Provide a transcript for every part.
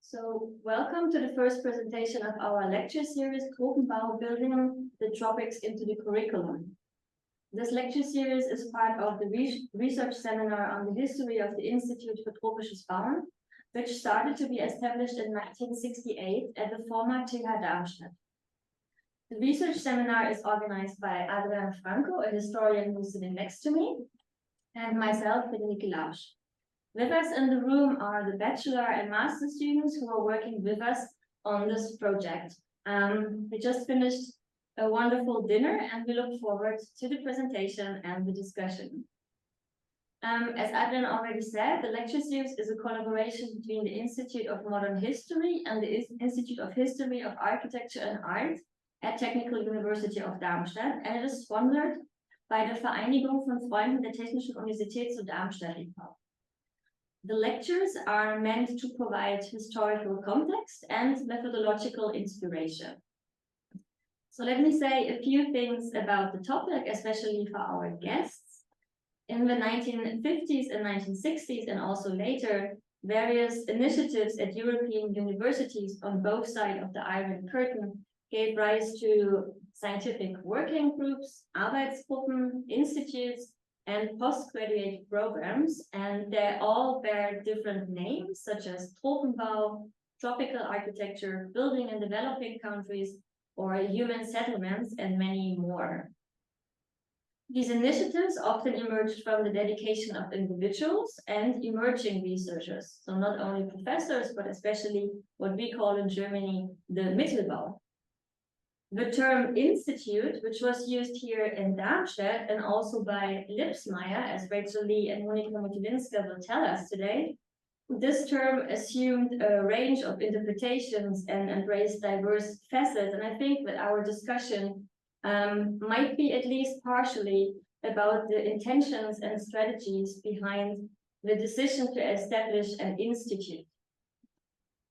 So welcome to the first presentation of our lecture series, Tropenbau, Building the Tropics into the Curriculum. This lecture series is part of the research seminar on the history of the Institute for Tropisches Bauen, which started to be established in 1968 at the former TH Darmstadt. The research seminar is organized by Adrian Franco, a historian who's sitting next to me, and myself, Frederike Lausch. With us in the room are the bachelor and master students who are working with us on this project. We just finished a wonderful dinner and we look forward to the presentation and the discussion. As Adrian already said, the lecture series is a collaboration between the Institute of Modern History and the Institute of History of Architecture and Art at Technical University of Darmstadt, and it is sponsored by the Vereinigung von Freunden der Technischen Universität zu Darmstadt e.V. The lectures are meant to provide historical context and methodological inspiration. So let me say a few things about the topic, especially for our guests. In the 1950s and 1960s, and also later, various initiatives at European universities on both sides of the Iron Curtain gave rise to scientific working groups, Arbeitsgruppen, institutes, and postgraduate programs, and they all bear different names, such as Tropenbau, tropical architecture, building in developing countries, or human settlements, and many more. These initiatives often emerged from the dedication of individuals and emerging researchers, so not only professors, but especially what we call in Germany the Mittelbau. The term institute, which was used here in Darmstadt and also by Lippsmeier, as Rachel Lee and Monika Motylińska will tell us today, this term assumed a range of interpretations and embraced diverse facets. And I think that our discussion might be at least partially about the intentions and strategies behind the decision to establish an institute.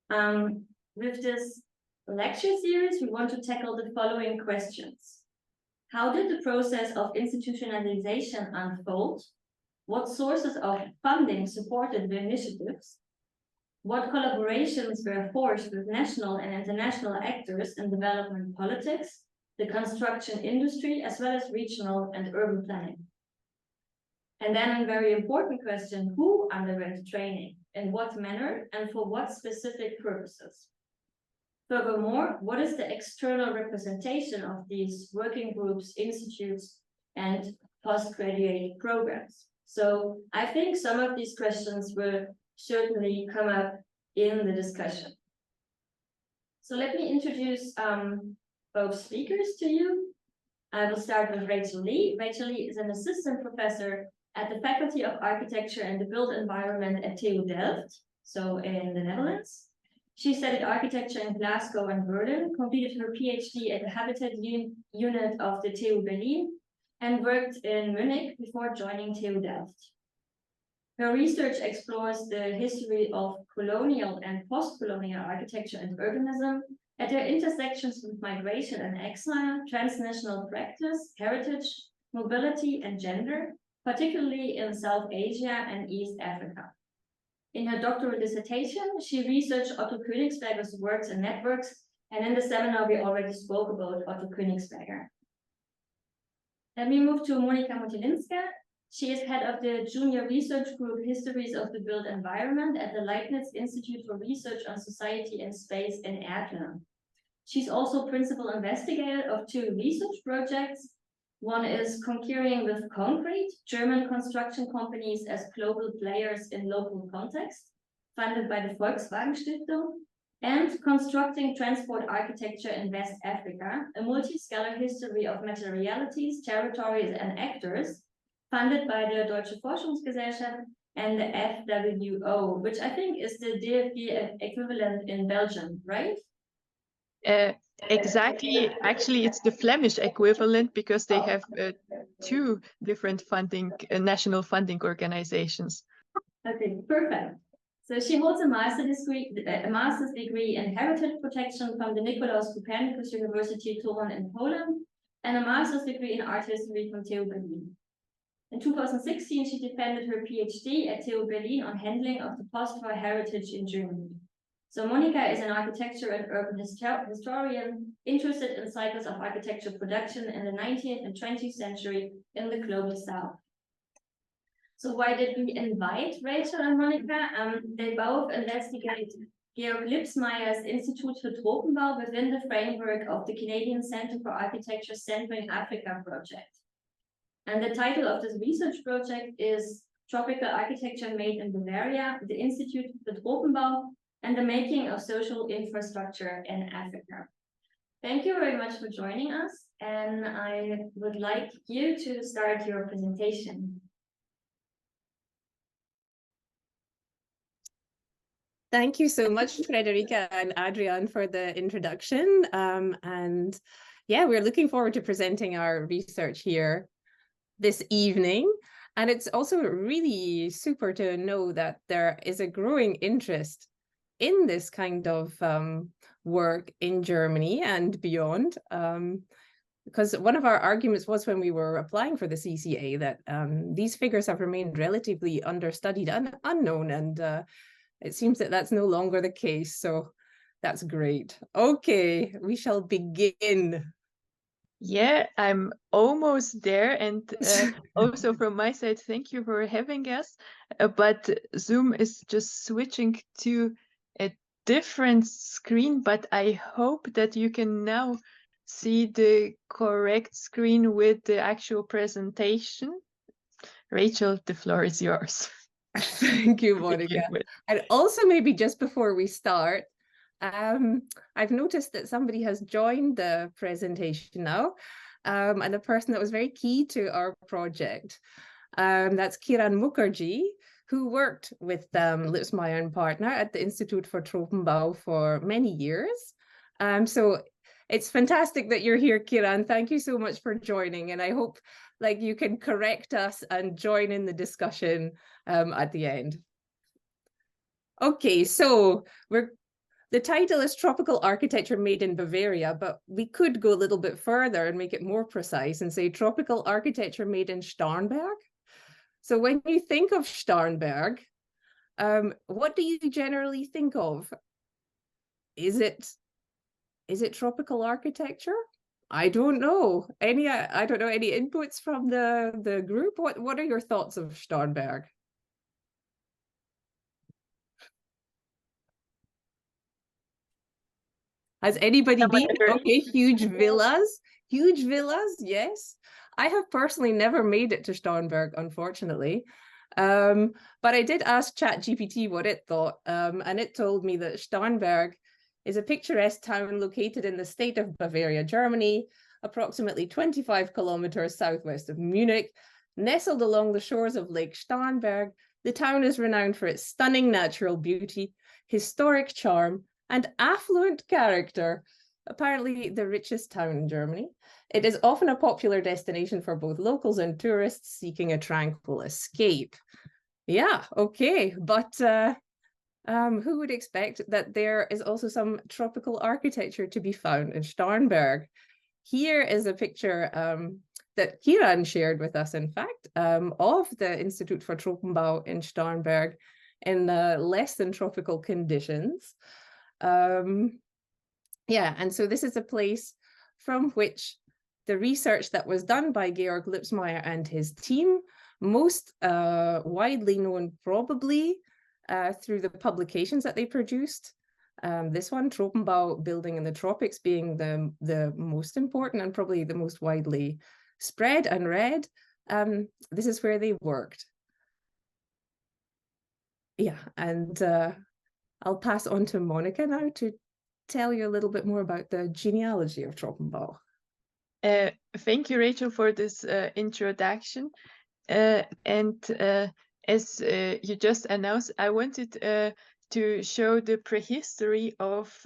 With this lecture series, we want to tackle the following questions. How did the process of institutionalization unfold? What sources of funding supported the initiatives? What collaborations were forged with national and international actors in development politics, the construction industry, as well as regional and urban planning? And then a very important question, who underwent training, in what manner, and for what specific purposes? Furthermore, what is the external representation of these working groups, institutes, and postgraduate programs? So I think some of these questions will certainly come up in the discussion. So let me introduce both speakers to you. I will start with Rachel Lee. Rachel Lee is an assistant professor at the Faculty of Architecture and the Built Environment at TU Delft, so in the Netherlands. She studied architecture in Glasgow and Berlin, completed her PhD at the Habitat Unit of the TU Berlin, and worked in Munich before joining TU Delft. Her research explores the history of colonial and post-colonial architecture and urbanism at their intersections with migration and exile, transnational practice, heritage, mobility, and gender, particularly in South Asia and East Africa. In her doctoral dissertation, she researched Otto Königsberger's works and networks, and in the seminar we already spoke about Otto Königsberger. Then we move to Monika Motylińska. She is head of the Junior Research Group Histories of the Built Environment at the Leibniz-Institut for Research on Society and Space in Erkner. She's also principal investigator of two research projects. One is Concurring with Concrete, German construction companies as global players in local context, funded by the Volkswagen Stiftung, and Constructing Transport Architecture in West Africa, a multi-scalar history of materialities, territories, and actors, funded by the Deutsche Forschungsgesellschaft and the FWO, which I think is the DFB equivalent in Belgium, right? Exactly. Actually, it's the Flemish equivalent because they have two different funding, national funding organizations. Okay, perfect. So she holds a master's degree in heritage protection from the Nicolaus Copernicus University Toruń in Poland, and a master's degree in art history from TU Berlin. In 2016, she defended her PhD at TU Berlin on handling of the post-war heritage in Germany. So Monika is an architecture and urban historian interested in cycles of architecture production in the 19th and 20th century in the global south. So why did we invite Rachel and Monika? They both investigate Georg Lippsmeier's Institut für Tropenbau within the framework of the Canadian Centre for Architecture Centering Africa project. And the title of this research project is Tropical Architecture Made in Bavaria, the Institut für Tropenbau, and the Making of Social Infrastructure in Africa. Thank you very much for joining us, and I would like you to start your presentation. Thank you so much, Frederike and Adrian, for the introduction. And yeah, we're looking forward to presenting our research here this evening. And it's also really super to know that there is a growing interest in this kind of work in Germany and beyond. Because one of our arguments was when we were applying for the CCA that these figures have remained relatively understudied and unknown, and it seems that that's no longer the case, so that's great. Okay, we shall begin. Yeah, I'm almost there, and also from my side, thank you for having us. But Zoom is just switching to a different screen, but I hope that you can now see the correct screen with the actual presentation. Rachel, the floor is yours. Thank you, Monika. And also, maybe just before we start, I've noticed that somebody has joined the presentation now, and a person that was very key to our project. That's Kiran Mukherjee, who worked with Lippsmeier+Partner at the Institut for Tropenbau for many years. So it's fantastic that you're here, Kiran. Thank you so much for joining, and I hope you can correct us and join in the discussion at the end. Okay, so the title is Tropical Architecture Made in Bavaria, but we could go a little bit further and make it more precise and say Tropical Architecture Made in Starnberg. So when you think of Starnberg, what do you generally think of? Is it tropical architecture? I don't know. Any inputs from the group? What are your thoughts of Starnberg? Has anybody been? Okay, huge villas, yes. I have personally never made it to Starnberg, unfortunately. But I did ask ChatGPT what it thought, and it told me that Starnberg is a picturesque town located in the state of Bavaria, Germany, approximately 25 kilometers southwest of Munich. Nestled along the shores of Lake Starnberg, the town is renowned for its stunning natural beauty, historic charm, and affluent character, apparently the richest town in Germany. It is often a popular destination for both locals and tourists seeking a tranquil escape. Yeah, okay, but who would expect that there is also some tropical architecture to be found in Starnberg? Here is a picture that Kiran shared with us, in fact, of the Institut for Tropenbau in Starnberg in less than tropical conditions. Yeah, and so this is a place from which the research that was done by Georg Lippsmeier and his team, most widely known probably through the publications that they produced. This one, Tropenbau, Building in the Tropics, being the most important and probably the most widely spread and read. This is where they worked. Yeah, and I'll pass on to Monika now to tell you a little bit more about the genealogy of Tropenbau. Thank you, Rachel, for this introduction. As you just announced, I wanted to show the prehistory of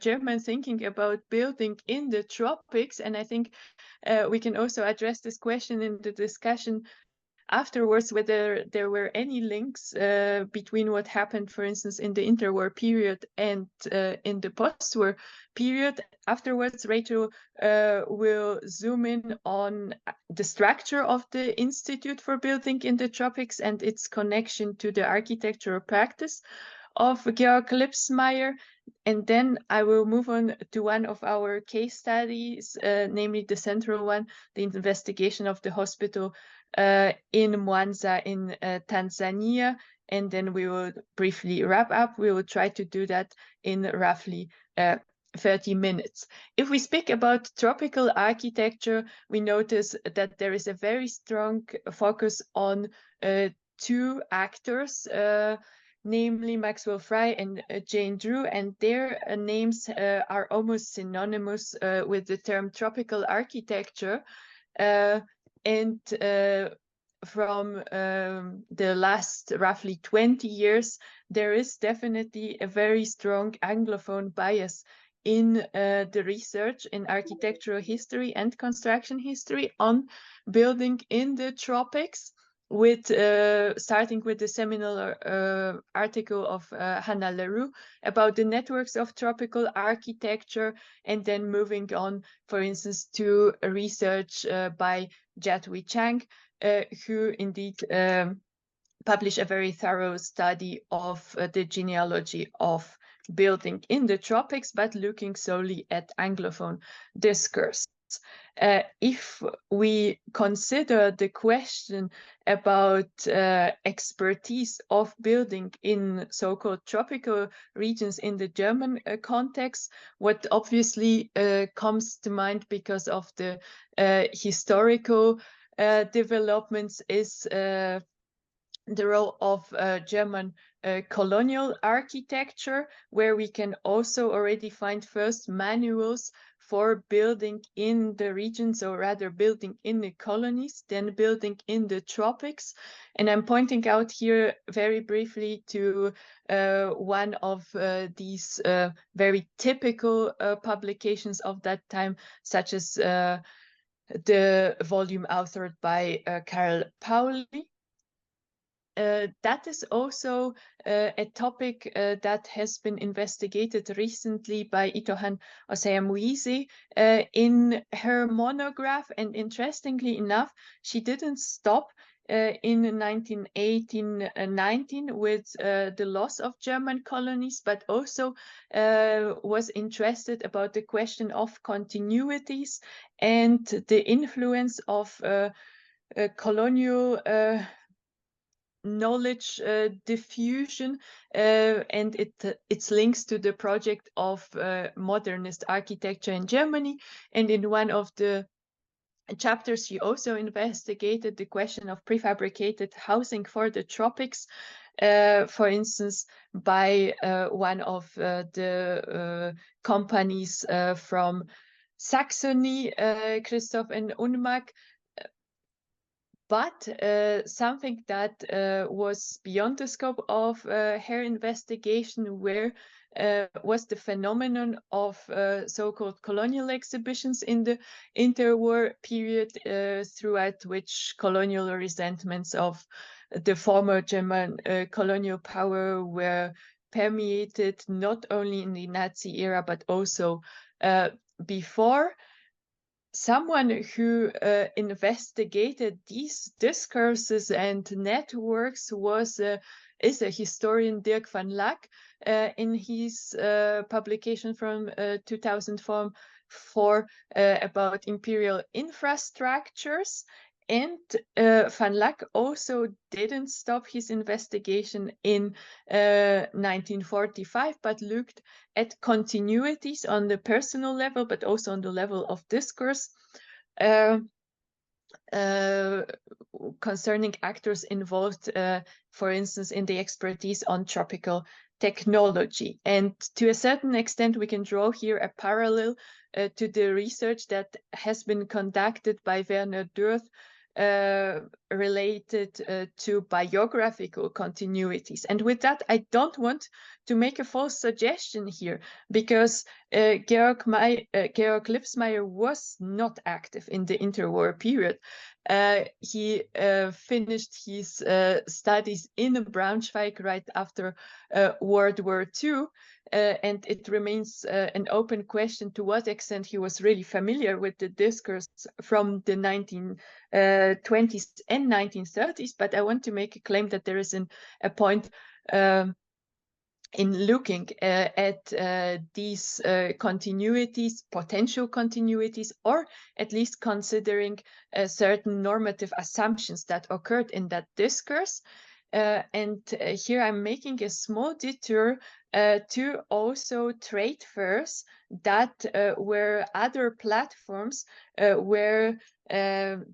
German thinking about building in the tropics. And I think we can also address this question in the discussion afterwards, whether there were any links between what happened, for instance, in the interwar period and in the post-war period. Afterwards, Rachel will zoom in on the structure of the Institute for Building in the Tropics and its connection to the architectural practice of Georg Lippsmeier. And then I will move on to one of our case studies, namely the central one, the investigation of the hospital in Mwanza in Tanzania. And then we will briefly wrap up. We will try to do that in roughly 30 minutes. If we speak about tropical architecture, we notice that there is a very strong focus on two actors, namely Maxwell Fry and Jane Drew, and their names are almost synonymous with the term tropical architecture. And from the last roughly 20 years, there is definitely a very strong Anglophone bias in the research in architectural history and construction history on building in the tropics, with starting with the seminal article of Hannah Leroux about the networks of tropical architecture, and then moving on, for instance, to research by Jadwi Chang, who indeed published a very thorough study of the genealogy of building in the tropics, but looking solely at Anglophone discourse. If we consider the question about expertise of building in so-called tropical regions in the German context, what obviously comes to mind because of the historical developments is the role of German colonial architecture, where we can also already find first manuals for building in the regions, or rather building in the colonies, then building in the tropics. And I'm pointing out here very briefly to one of these very typical publications of that time, such as the volume authored by Karl Pauli. That is also a topic that has been investigated recently by Itohan Oseamuizi in her monograph. And interestingly enough, she didn't stop in 1918-19 with the loss of German colonies, but also was interested about the question of continuities and the influence of colonial knowledge diffusion and its links to the project of modernist architecture in Germany. And in one of the chapters, she also investigated the question of prefabricated housing for the tropics, for instance, by one of the companies from Saxony, Christoph and Unmark. But something that was beyond the scope of her investigation was the phenomenon of so-called colonial exhibitions in the interwar period, throughout which colonial resentments of the former German colonial power were permeated not only in the Nazi era, but also before. Someone who investigated these discourses and networks is a historian, Dirk van Laak, in his publication from 2004 about imperial infrastructures. And Van Laak also didn't stop his investigation in 1945, but looked at continuities on the personal level, but also on the level of discourse concerning actors involved, for instance, in the expertise on tropical technology. And to a certain extent, we can draw here a parallel to the research that has been conducted by Werner Dürth related to biographical continuities. And with that, I don't want to make a false suggestion here, because Georg Lippsmeier was not active in the interwar period. He finished his studies in Braunschweig right after World War II. And it remains an open question to what extent he was really familiar with the discourse from the 1920s and 1930s. But I want to make a claim that there is a point in looking at these continuities, potential continuities, or at least considering certain normative assumptions that occurred in that discourse. And here I'm making a small detour to also trade fairs that were other platforms where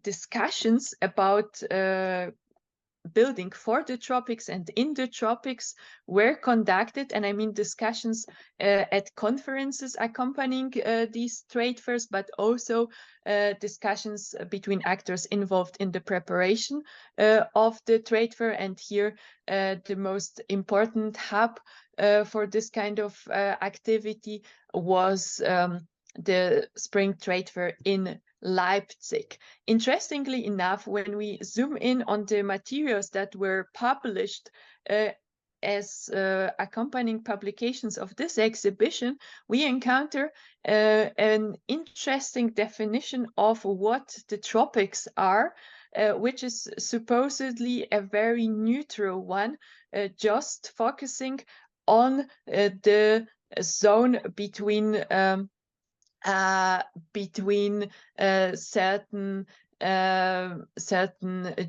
discussions about building for the tropics and in the tropics were conducted, and I mean discussions at conferences accompanying these trade fairs, but also discussions between actors involved in the preparation of the trade fair. And here the most important hub for this kind of activity was the Spring Trade Fair in Leipzig. Interestingly enough, when we zoom in on the materials that were published as accompanying publications of this exhibition, we encounter an interesting definition of what the tropics are, which is supposedly a very neutral one, just focusing on the zone between certain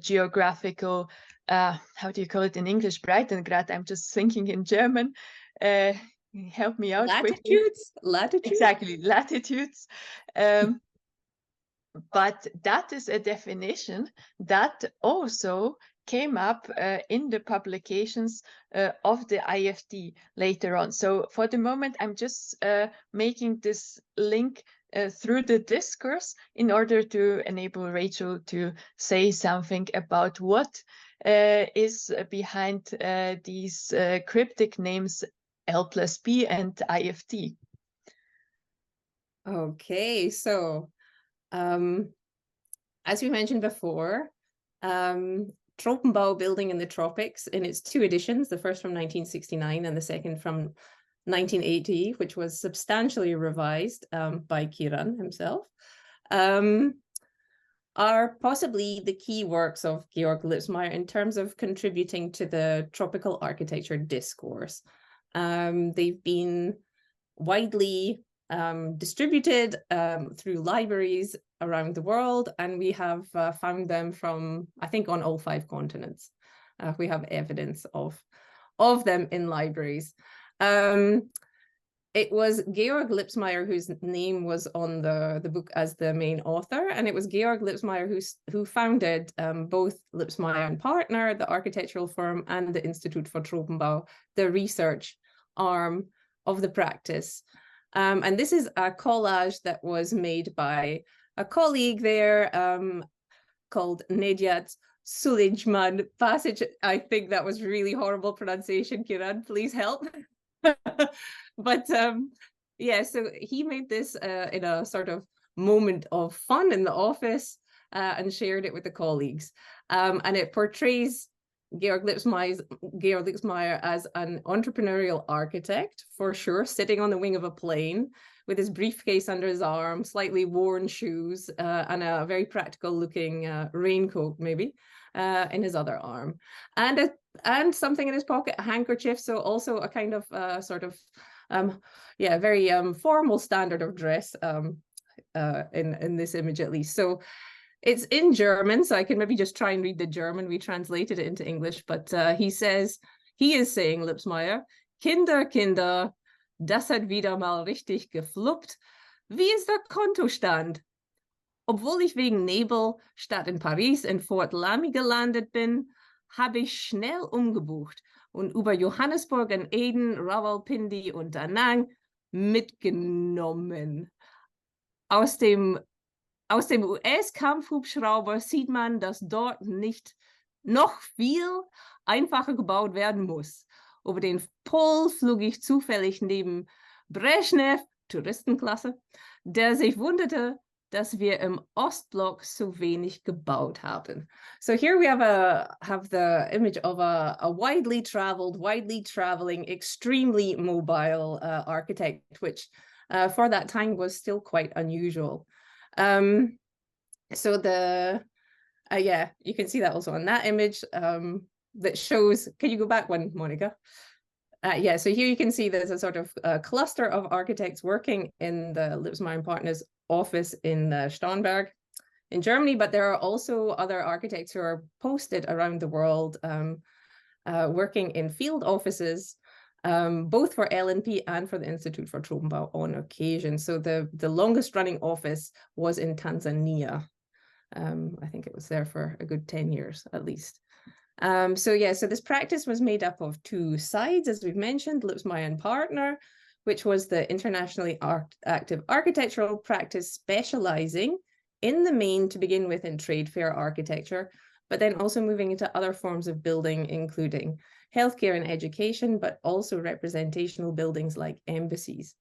geographical, how do you call it in English, Breitengrad? I'm just thinking in German. Help me out. Latitudes? Latitudes? Exactly, latitudes. But that is a definition that also came up in the publications of the IFD later on. So for the moment, I'm just making this link through the discourse in order to enable Rachel to say something about what is behind these cryptic names L+P and IFD. Okay, so as we mentioned before, Tropenbau Building in the Tropics, in its two editions, the first from 1969 and the second from 1980, which was substantially revised by Kiran himself, are possibly the key works of Georg Lippsmeier in terms of contributing to the tropical architecture discourse. They've been widely distributed through libraries around the world, and we have found them from, I think, on all 5 continents. We have evidence of them in libraries. It was Georg Lippsmeier whose name was on the book as the main author, and it was Georg Lippsmeier who founded both Lippsmeier+Partner, the architectural firm, and the Institut for Tropenbau, the research arm of the practice. And this is a collage that was made by a colleague there called Nejat Sulijman Passage. I think that was really horrible pronunciation, Kiran, please help. But yeah, so he made this in a sort of moment of fun in the office and shared it with the colleagues. And it portrays Georg Lippsmeier as an entrepreneurial architect, for sure, sitting on the wing of a plane with his briefcase under his arm, slightly worn shoes, and a very practical looking raincoat, maybe, in his other arm. And something in his pocket, a handkerchief, so also a kind of sort of, yeah, very formal standard of dress in this image at least. So it's in German, so I can maybe just try and read the German. We translated it into English, but he is saying, Lippsmeier, Kinder, Kinder, das hat wieder mal richtig gefluppt. Wie ist der Kontostand? Obwohl ich wegen Nebel statt in Paris in Fort Lamy gelandet bin, habe ich schnell umgebucht und über Johannesburg und Aden, Rawalpindi und Da Nang mitgenommen. Aus dem US-Kampfhubschrauber sieht man, dass dort nicht noch viel einfacher gebaut werden muss. Über den Pol flog ich zufällig neben Brezhnev, Touristenklasse, der sich wunderte, dass wir im Ostblock so wenig gebaut haben. So here we have the image of a widely traveling, extremely mobile architect, which for that time was still quite unusual. So yeah, you can see that also on that image that shows, can you go back one, Monika? Yeah, so here you can see there's a sort of cluster of architects working in the Lippsmeier+Partner's office in Starnberg in Germany, but there are also other architects who are posted around the world working in field offices, both for LNP and for the Institute for Tropenbau on occasion. So the longest running office was in Tanzania. I think it was there for a good 10 years at least. So this practice was made up of two sides, as we've mentioned, Lippsmeier+Partner, which was the internationally active architectural practice specializing in the main to begin with in trade fair architecture, but then also moving into other forms of building, including healthcare and education, but also representational buildings like embassies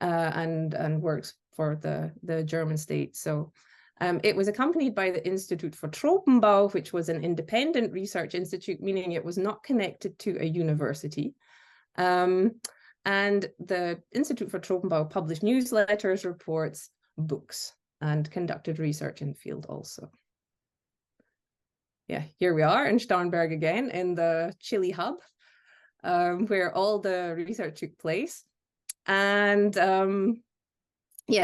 and works for the German state. So it was accompanied by the Institute for Tropenbau, which was an independent research institute, meaning it was not connected to a university. And the Institute for Tropenbau published newsletters, reports, books, and conducted research in the field also. Yeah, here we are in Starnberg again, in the Chile hub, where all the research took place. And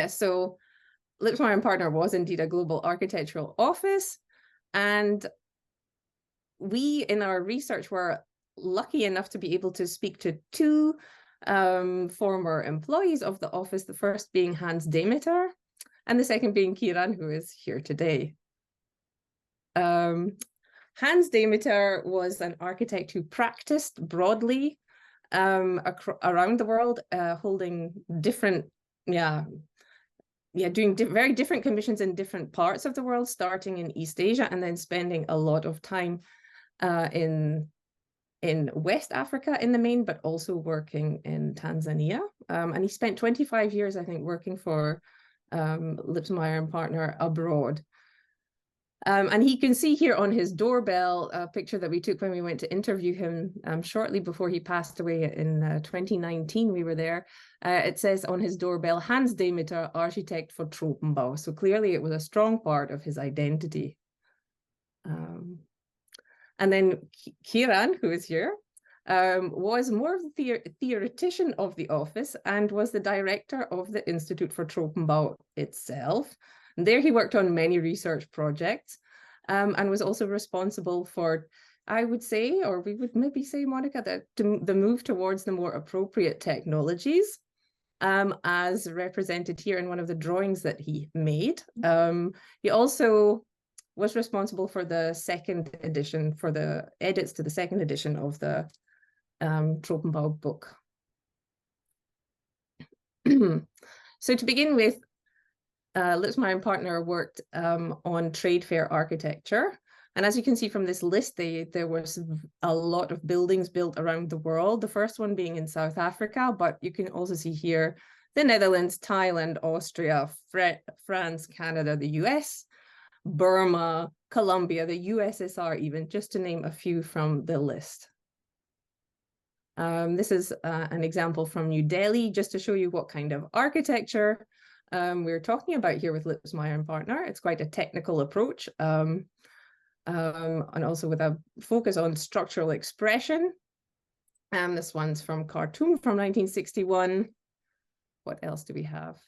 so Lippsmeier+Partner was indeed a global architectural office, and we in our research were lucky enough to be able to speak to two former employees of the office, the first being Hans Demeter and the second being Kieran, who is here today. Hans Demeter was an architect who practiced broadly around the world, holding different, doing very different commissions in different parts of the world, starting in East Asia and then spending a lot of time in West Africa in the main, but also working in Tanzania. And he spent 25 years, I think, working for Lippsmeier+Partner abroad. And he can see here on his doorbell a picture that we took when we went to interview him shortly before he passed away in 2019. We were there. It says on his doorbell, Hans Demeter, architect for Tropenbau. So clearly it was a strong part of his identity. And then Kieran, who is here, was more of the theoretician of the office and was the director of the Institute for Tropenbau itself. And there he worked on many research projects and was also responsible for, I would say, or we would maybe say, Monika, that the move towards the more appropriate technologies, as represented here in one of the drawings that he made. He also was responsible for the second edition, for the edits to the second edition of the Tropenbau book. So to begin with, Lippsmeier+Partner worked on trade fair architecture. And as you can see from this list, there was a lot of buildings built around the world, the first one being in South Africa, but you can also see here the Netherlands, Thailand, Austria, France, Canada, the US, Burma, Colombia, the USSR even, just to name a few from the list. This is an example from New Delhi, just to show you what kind of architecture we're talking about here with Lippsmeier+Partner. It's quite a technical approach, and also with a focus on structural expression. This one's from Khartoum from 1961. What else do we have?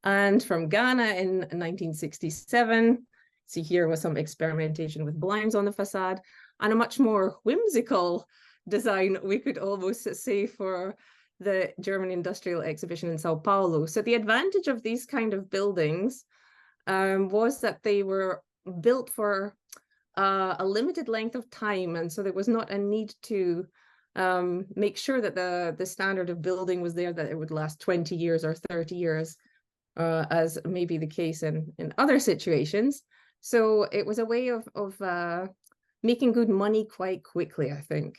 And from Ghana in 1967. See, here was some experimentation with blinds on the facade, and a much more whimsical design, we could almost say, for the German Industrial Exhibition in Sao Paulo. So the advantage of these kind of buildings was that they were built for a limited length of time, and so there was not a need to make sure that the standard of building was there, that it would last 20 years or 30 years, as may be the case in other situations. So it was a way of making good money quite quickly, I think.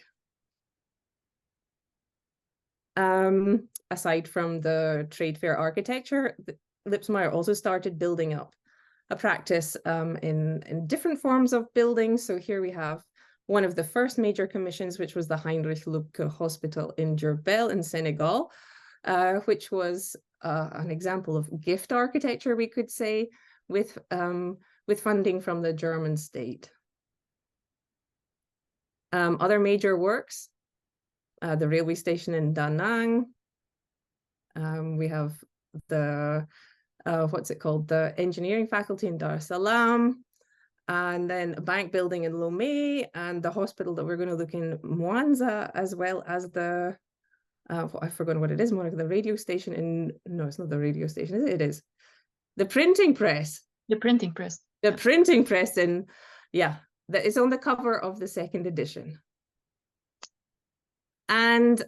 Aside from the trade fair architecture, Lippsmeier also started building up a practice in different forms of buildings. So here we have one of the first major commissions, which was the Heinrich Lübke Hospital in Diourbel in Senegal, which was an example of gift architecture, we could say, with funding from the German state. Other major works the railway station in Da Nang. We have the, what's it called? The engineering faculty in Dar es Salaam, and then a bank building in Lomé, and the hospital that we're going to look in Mwanza, as well as the, I've forgotten what it is, Monica, the radio station in, no, it's not the radio station, is it? It is. The printing press. The printing press. The printing press in, yeah, that is on the cover of the second edition. And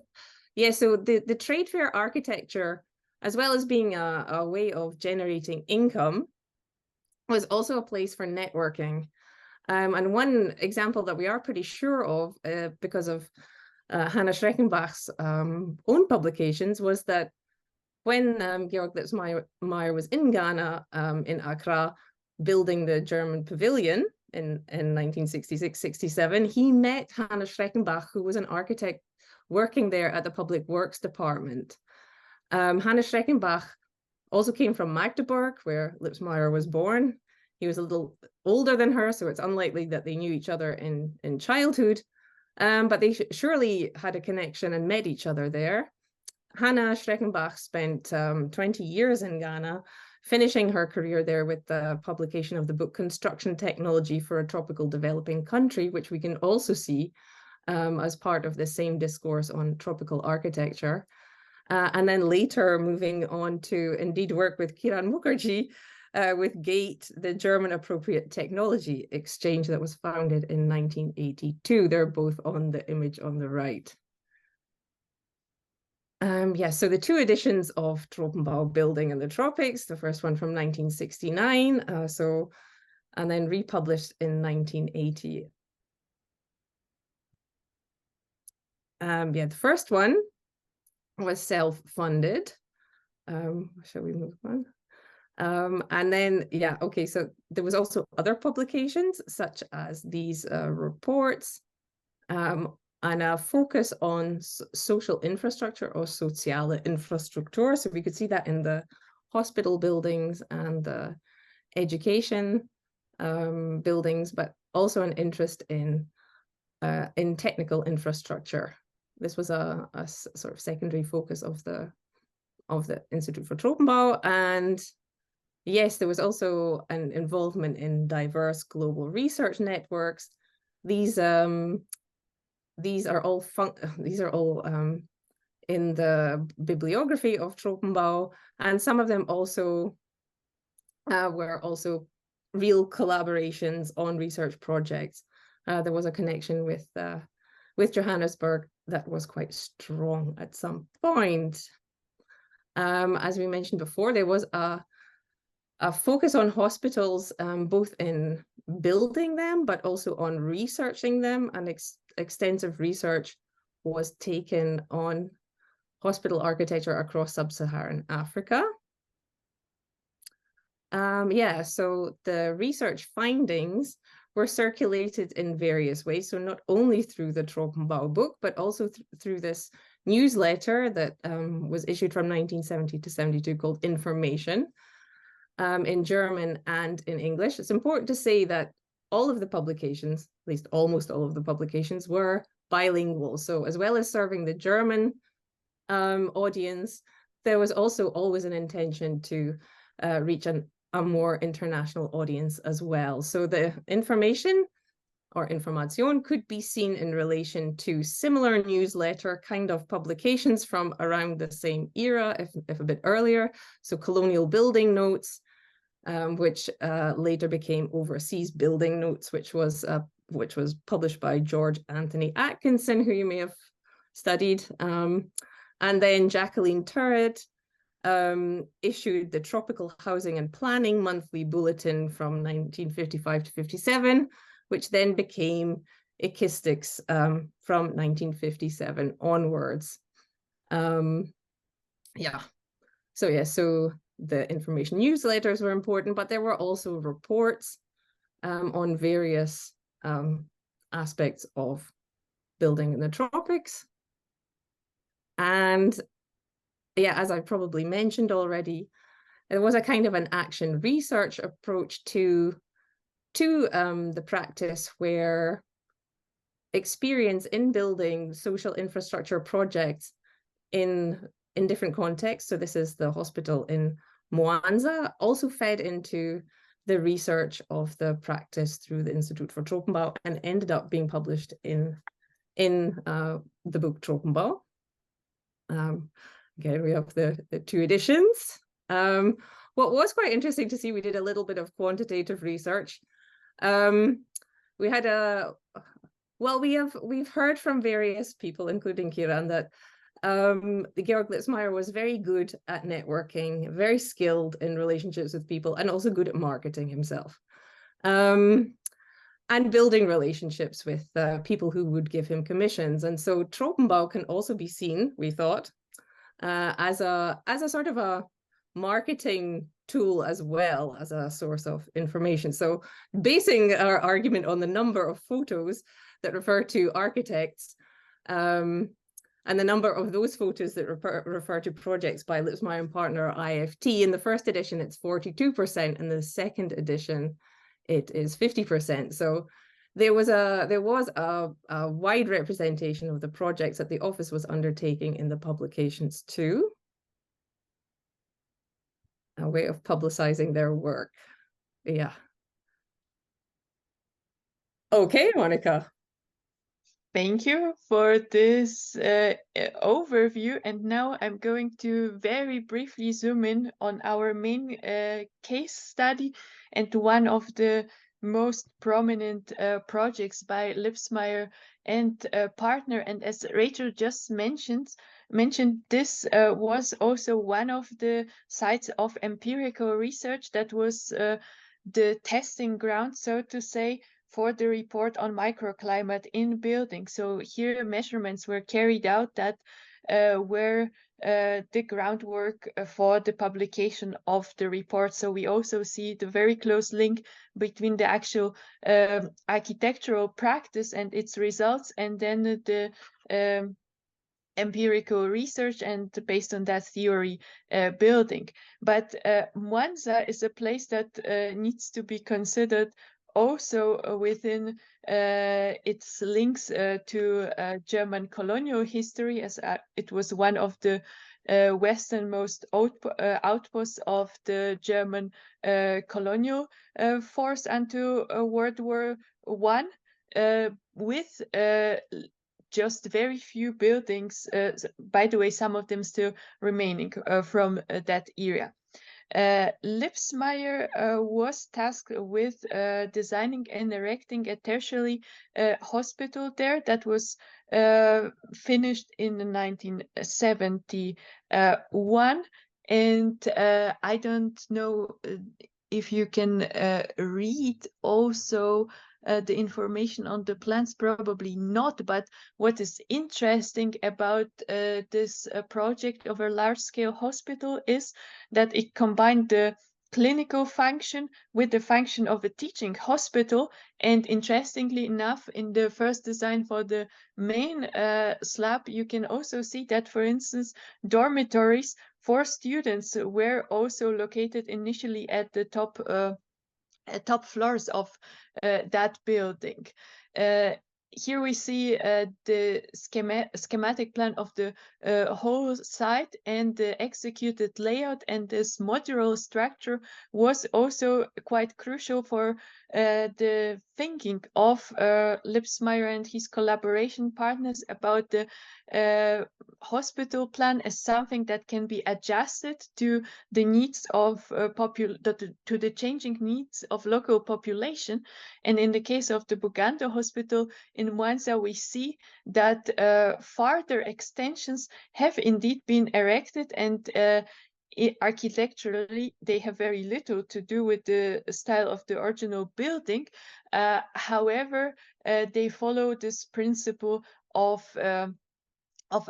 yeah, so the trade fair architecture, as well as being a way of generating income, was also a place for networking. And one example that we are pretty sure of, because of Hannah Schreckenbach's own publications, was that when Georg Lippsmeier was in Ghana, in Accra, building the German pavilion in 1966-67, he met Hannah Schreckenbach, who was an architect working there at the Public Works Department. Hannah Schreckenbach also came from Magdeburg, where Lippsmeier was born. He was a little older than her, so it's unlikely that they knew each other in childhood, but they surely had a connection and met each other there. Hannah Schreckenbach spent 20 years in Ghana, finishing her career there with the publication of the book Construction Technology for a Tropical Developing Country, which we can also see as part of the same discourse on tropical architecture. And then later moving on to indeed work with Kiran Mukherjee with GATE, the German Appropriate Technology Exchange that was founded in 1982. They're both on the image on the right. Yeah, so the two editions of Tropenbau Building in the Tropics, the first one from 1969, and then republished in 1980. Yeah, the first one was self-funded. Shall we move on? And then, yeah, okay, so there was also other publications such as these reports, and a focus on social infrastructure or soziale Infrastruktur. So we could see that in the hospital buildings and the education buildings, but also an interest in technical infrastructure. This was a sort of secondary focus of the Institute for Tropenbau. And yes, there was also an involvement in diverse global research networks. These are all in the bibliography of Tropenbau, and some of them also were also real collaborations on research projects. There was a connection with Johannesburg that was quite strong at some point. As we mentioned before, there was a focus on hospitals, both in building them, but also on researching them, and extensive research was taken on hospital architecture across sub-Saharan Africa. Yeah, so the research findings were circulated in various ways. So not only through the Tropenbau book, but also through this newsletter that was issued from 1970 to 72 called Information, in German and in English. It's important to say that all of the publications, at least almost all of the publications, were bilingual. So as well as serving the German audience, there was also always an intention to reach a more international audience as well. So the information or information could be seen in relation to similar newsletter kind of publications from around the same era, if a bit earlier. So colonial building notes, which later became Overseas Building Notes, which was published by George Anthony Atkinson, who you may have studied. And then Jacqueline Turret issued the Tropical Housing and Planning Monthly Bulletin from 1955 to 57, which then became Ekistics from 1957 onwards. Yeah, so the information newsletters were important, but there were also reports on various aspects of building in the tropics. And yeah, as I probably mentioned already, there was a kind of an action research approach to the practice where experience in building social infrastructure projects in different contexts. So this is the hospital in Mwanza, also fed into the research of the practice through the Institute for Tropenbau, and ended up being published in the book Tropenbau. Again, we have the 2 editions. What was quite interesting to see, we did a little bit of quantitative research. We had we've heard from various people, including Kiran, that Georg Lippsmeier was very good at networking, very skilled in relationships with people, and also good at marketing himself. And building relationships with people who would give him commissions. And so Tropenbau can also be seen, we thought, as a sort of a marketing tool as well as a source of information. So basing our argument on the number of photos that refer to architects, and the number of those photos that refer to projects by Lippsmeier+Partner IFT. In the first edition, it's 42%, and the second edition, it is 50%. So there was a wide representation of the projects that the office was undertaking in the publications too. A way of publicizing their work. Yeah. Okay, Monika. Thank you for this overview. And now I'm going to very briefly zoom in on our main case study and one of the most prominent projects by Lippsmeier and Partner. And as Rachel just mentioned, this was also one of the sites of empirical research that was the testing ground, so to say, for the report on microclimate in buildings. So here measurements were carried out that were the groundwork for the publication of the report. So we also see the very close link between the actual architectural practice and its results, and then the empirical research and based on that theory building. But Mwanza is a place that needs to be considered also within its links to German colonial history, as it was one of the westernmost outposts of the German colonial force until World War I, with just very few buildings, by the way, some of them still remaining from that era. Lippsmeier was tasked with designing and erecting a tertiary hospital there that was finished in 1971. And I don't know if you can read also the information on the plans, probably not, but what is interesting about this project of a large-scale hospital is that it combined the clinical function with the function of a teaching hospital. And interestingly enough, in the first design for the main slab, you can also see that, for instance, dormitories for students were also located initially at the top floors of that building. Here we see the schematic plan of the whole site, and the executed layout, and this modular structure was also quite crucial for the thinking of Lippsmeier and his collaboration partners about the hospital plan as something that can be adjusted to the needs of to the changing needs of local population. And in the case of the Bugando Hospital in Mwanza, we see that further extensions have indeed been erected, and architecturally they have very little to do with the style of the original building. However, they follow this principle of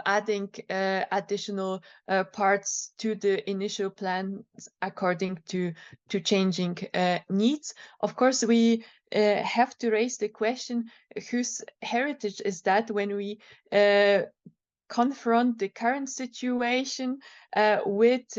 adding additional parts to the initial plans according to changing needs. Of course, we have to raise the question, whose heritage is that when we confront the current situation with,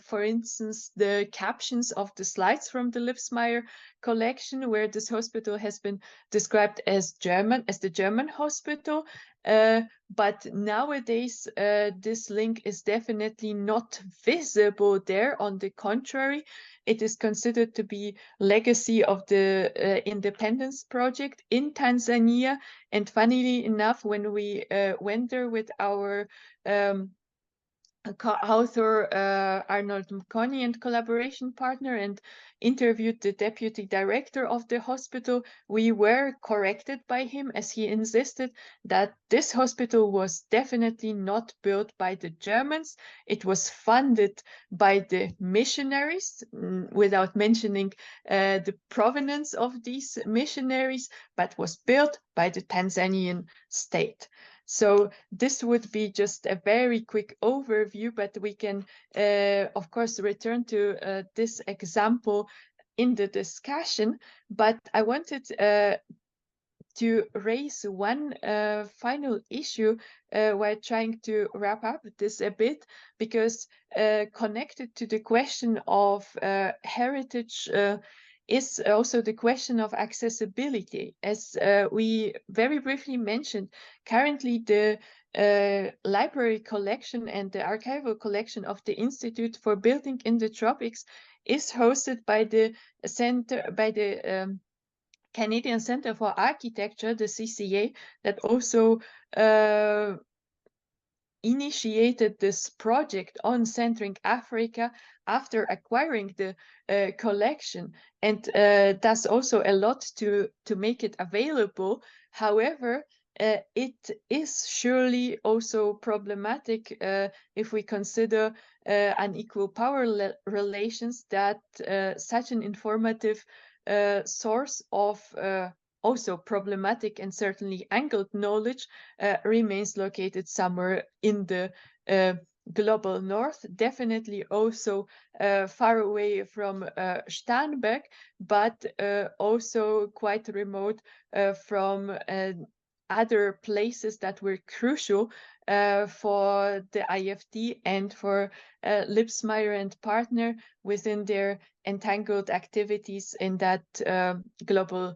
for instance, the captions of the slides from the Lippsmeier collection, where this hospital has been described as the German hospital. But nowadays, this link is definitely not visible there. On the contrary, it is considered to be legacy of the independence project in Tanzania. And funnily enough, when we went there with our co-author Arnold Mkoni and collaboration partner and interviewed the deputy director of the hospital, we were corrected by him as he insisted that this hospital was definitely not built by the Germans. It was funded by the missionaries, without mentioning the provenance of these missionaries, but was built by the Tanzanian state. So this would be just a very quick overview, but we can, of course, return to this example in the discussion. But I wanted to raise one final issue while trying to wrap up this a bit, because connected to the question of heritage is also the question of accessibility. As we very briefly mentioned, currently the library collection and the archival collection of the Institute for Building in the Tropics is hosted by the Canadian Centre for Architecture, the CCA, that also initiated this project on centering Africa after acquiring the collection, and does also a lot to make it available. However, it is surely also problematic if we consider unequal power relations, that such an informative source of also problematic and certainly angled knowledge remains located somewhere in the global north, definitely also far away from Starnberg, but also quite remote from other places that were crucial for the IFD and for Lippsmeier+Partner within their entangled activities in that global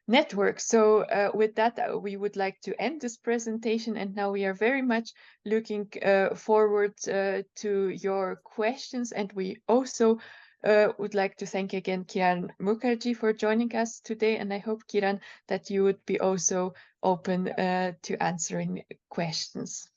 network. So with that, we would like to end this presentation, and now we are very much looking forward to your questions, and we also would like to thank again Kiran Mukherjee for joining us today, and I hope, Kiran, that you would be also open to answering questions.